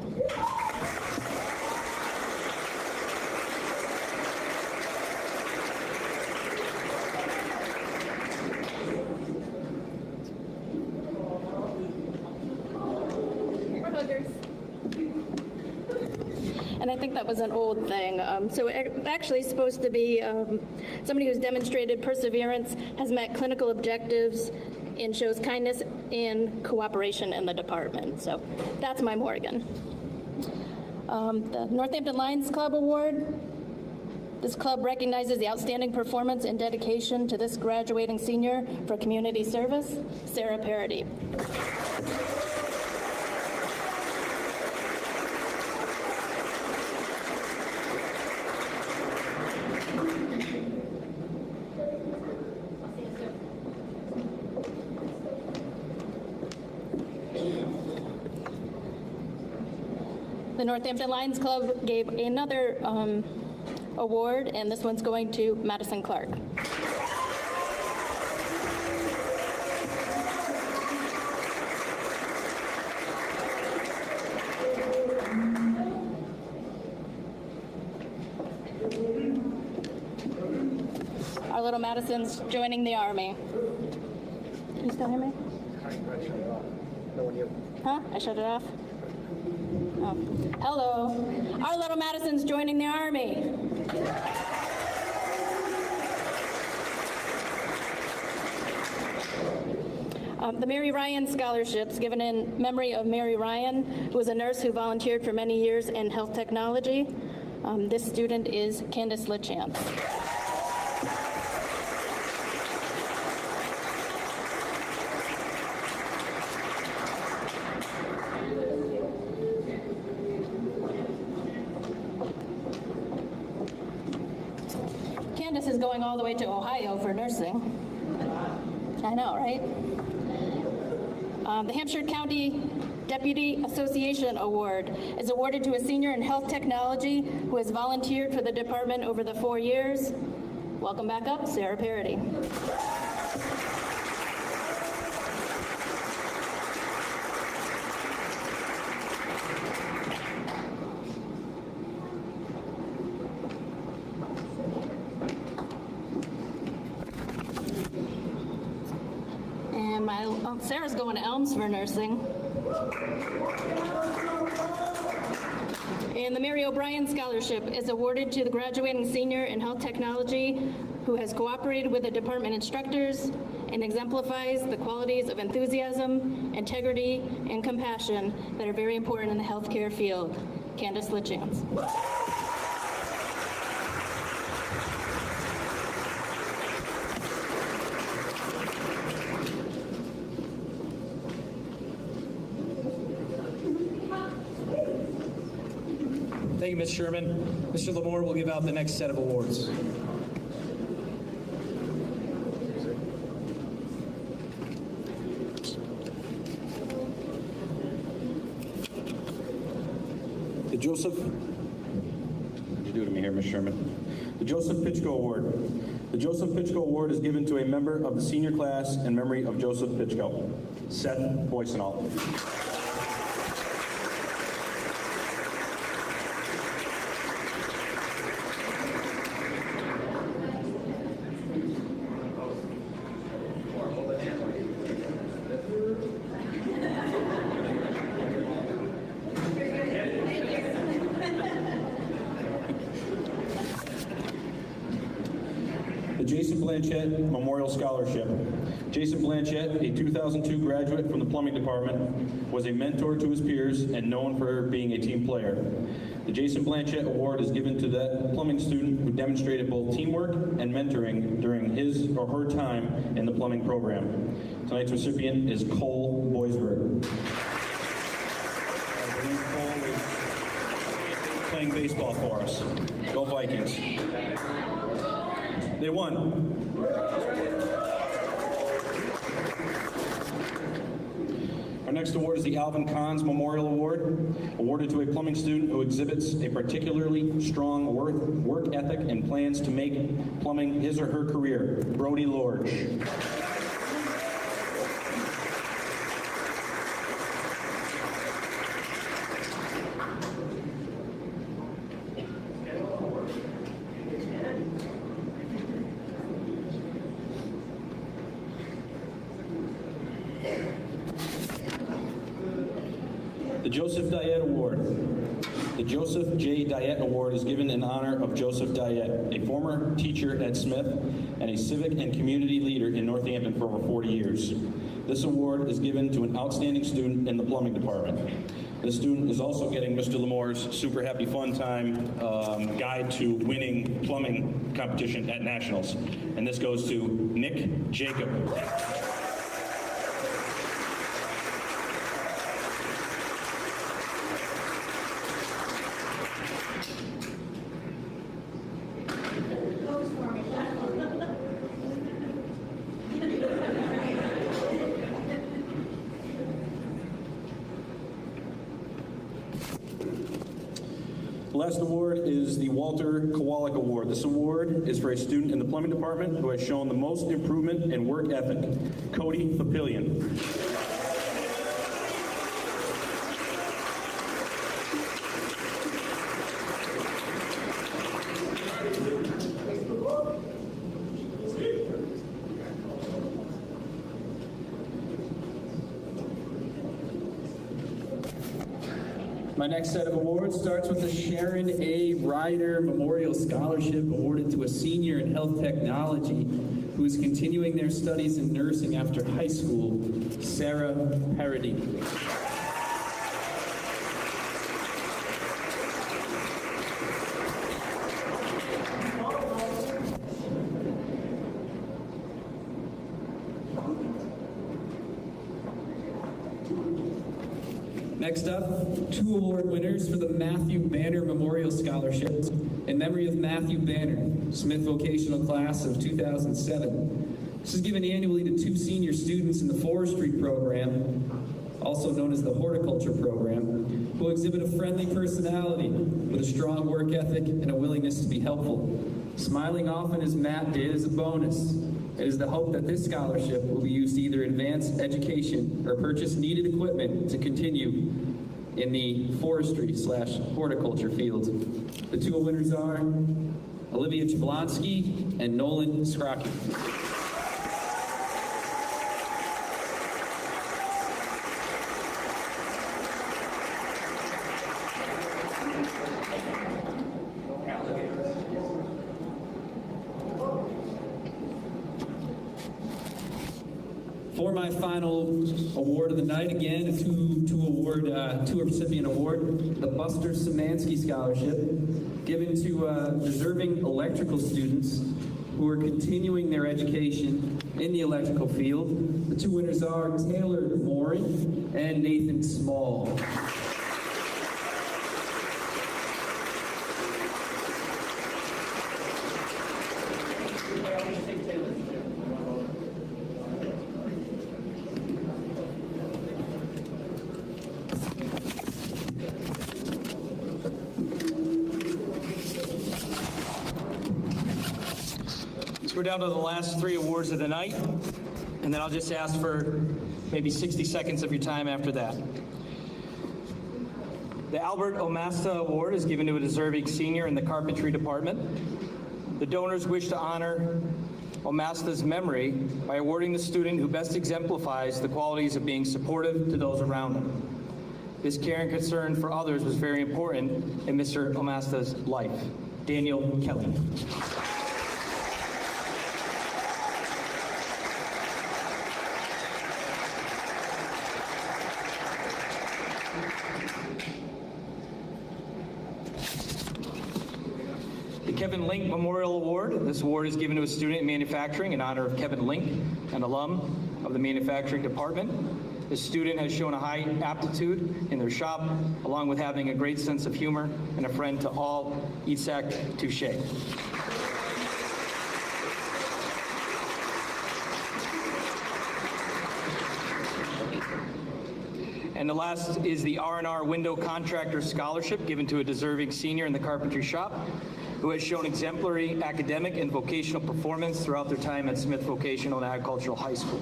And I think that was an old thing. So it actually is supposed to be somebody who's demonstrated perseverance, has met clinical objectives, and shows kindness and cooperation in the department. So that's my Morgan. The Northampton Lions Club Award. This club recognizes the outstanding performance and dedication to this graduating senior for community service, Sarah Parody. The Northampton Lions Club gave another award, and this one's going to Madison Clark. Our little Madison's joining the Army. Can you still hear me? Huh? I shut it off? Oh. Hello. Our little Madison's joining the Army. The Mary Ryan Scholarships, given in memory of Mary Ryan, who was a nurse who volunteered for many years in health technology. This student is Candace Lichance. Candace is going all the way to Ohio for nursing. I know, right? The Hampshire County Deputy Association Award is awarded to a senior in health technology who has volunteered for the department over the 4 years. Welcome back up, Sarah Parody. And Sarah's going to Elms for nursing. And the Mary O'Brien Scholarship is awarded to the graduating senior in health technology who has cooperated with the department instructors and exemplifies the qualities of enthusiasm, integrity, and compassion that are very important in the healthcare field. Candace Lichance. you, Ms. Sherman. Mr. Lamore will give out the next set of awards. The Joseph, what'd you do to me here, Ms. Sherman? The Joseph Pitchko Award. The Joseph Pitchko Award is given to a member of the senior class in memory of Joseph Pitchko. Seth Boysenall. Blanchett Memorial Scholarship. Jason Blanchett, a 2002 graduate from the plumbing department, was a mentor to his peers and known for being a team player. The Jason Blanchett Award is given to that plumbing student who demonstrated both teamwork and mentoring during his or her time in the plumbing program. Tonight's recipient is Cole Boisberg. Cole is playing baseball for us. Go Vikings. They won. Our next award is the Alvin Kahns Memorial Award, awarded to a plumbing student who exhibits a particularly strong work ethic and plans to make plumbing his or her career. Brody Lorge. Joseph Diet Award. The Joseph J. Diet Award is given in honor of Joseph Diet, a former teacher at Smith and a civic and community leader in Northampton for over 40 years. This award is given to an outstanding student in the plumbing department. This student is also getting Mr. Lamore's Super Happy Fun Time Guide to Winning Plumbing Competition at Nationals. And this goes to Nick Jacob. The last award is the Walter Kowalik Award. This award is for a student in the plumbing department who has shown the most improvement in work ethic, Cody Papillion. My next set of awards starts with the Sharon A. Ryder Memorial Scholarship awarded to a senior in health technology who is continuing their studies in nursing after high school, Sarah Parody. Next up, 2 award winners for the Matthew Banner Memorial Scholarship in memory of Matthew Banner, Smith Vocational Class of 2007. This is given annually to 2 senior students in the forestry program, also known as the horticulture program, who exhibit a friendly personality with a strong work ethic and a willingness to be helpful. Smiling often as Matt did is a bonus. It is the hope that this scholarship will be used to either advance education or purchase needed equipment to continue in the forestry/horticulture field. The 2 winners are Olivia Jablonski and Nolan Scrocky. For my final award of the night, again, a two recipient award, the Buster Szymanski Scholarship, given to deserving electrical students who are continuing their education in the electrical field. The 2 winners are Taylor Morin and Nathan Small. we're down to the last 3 awards of the night, and then I'll just ask for maybe 60 seconds of your time after that. The Albert Omasta Award is given to a deserving senior in the carpentry department. The donors wish to honor Omasta's memory by awarding the student who best exemplifies the qualities of being supportive to those around them. This care and concern for others was very important in Mr. Omasta's life. Daniel Kelly. The Kevin Link Memorial Award. This award is given to a student in manufacturing in honor of Kevin Link, an alum of the manufacturing department. The student has shown a high aptitude in their shop, along with having a great sense of humor and a friend to all. Isak Touche. And the last is the R&R Window Contractor Scholarship given to a deserving senior in the carpentry shop who has shown exemplary academic and vocational performance throughout their time at Smith Vocational and Agricultural High School.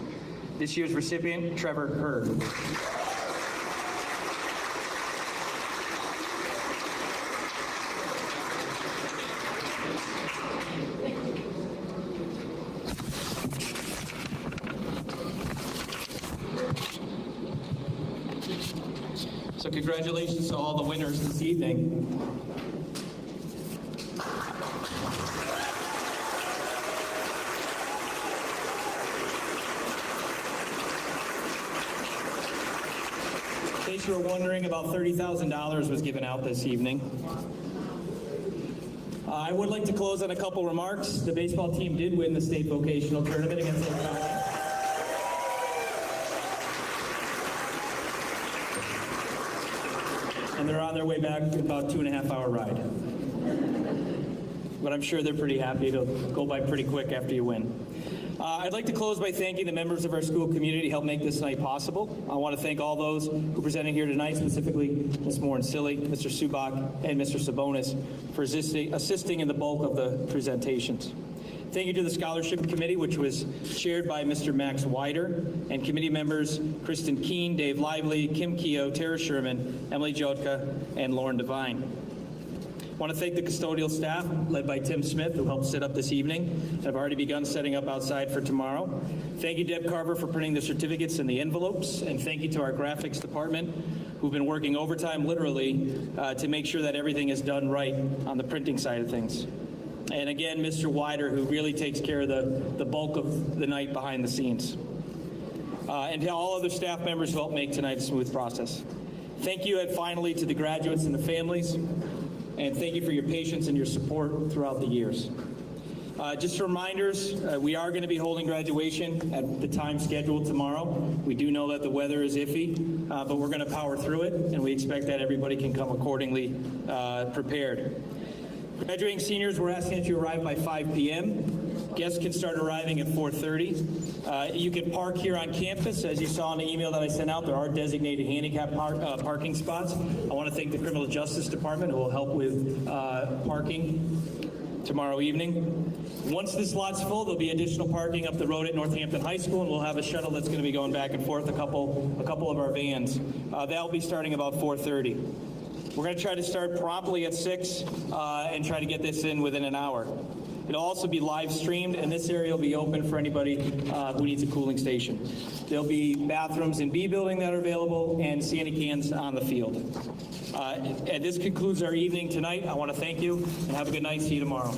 This year's recipient, Trevor Hurd. So congratulations to all the winners this evening. In case you were wondering, about $30,000 was given out this evening. I would like to close on a couple remarks. The baseball team did win the state vocational tournament against Logan. And they're on their way back, about 2.5-hour ride. But I'm sure they're pretty happy. It'll go by pretty quick after you win. I'd like to close by thanking the members of our school community who helped make this night possible. I want to thank all those who presented here tonight, specifically Ms. Morin-Silly, Mr. Subak, and Mr. Sabonis for assisting in the bulk of the presentations. Thank you to the Scholarship Committee, which was chaired by Mr. Max Wider, and committee members Kristen Keene, Dave Lively, Kim Keogh, Tara Sherman, Emily Jotka, and Lauren Devine. I want to thank the custodial staff, led by Tim Smith, who helped set up this evening, and have already begun setting up outside for tomorrow. Thank you, Deb Carver, for printing the certificates in the envelopes, and thank you to our graphics department, who've been working overtime, literally, to make sure that everything is done right on the printing side of things. And again, Mr. Wider, who really takes care of the bulk of the night behind the scenes. And to all other staff members who helped make tonight a smooth process. Thank you, and finally, to the graduates and the families. And thank you for your patience and your support throughout the years. Just reminders, we are going to be holding graduation at the time scheduled tomorrow. We do know that the weather is iffy, but we're going to power through it, and we expect that everybody can come accordingly prepared. Graduating seniors, we're asking that you arrive by 5 p.m. Guests can start arriving at 4:30. You can park here on campus. As you saw in the email that I sent out, there are designated handicap parking spots. I want to thank the Criminal Justice Department, who will help with parking tomorrow evening. Once this lot's full, there'll be additional parking up the road at Northampton High School, and we'll have a shuttle that's going to be going back and forth, a couple of our vans. That'll be starting about 4:30. We're going to try to start promptly at 6 and try to get this in within an hour. It'll also be live streamed, and this area will be open for anybody who needs a cooling station. There'll be bathrooms in B building that are available and Santa cans on the field. And this concludes our evening tonight. I want to thank you and have a good night. See you tomorrow.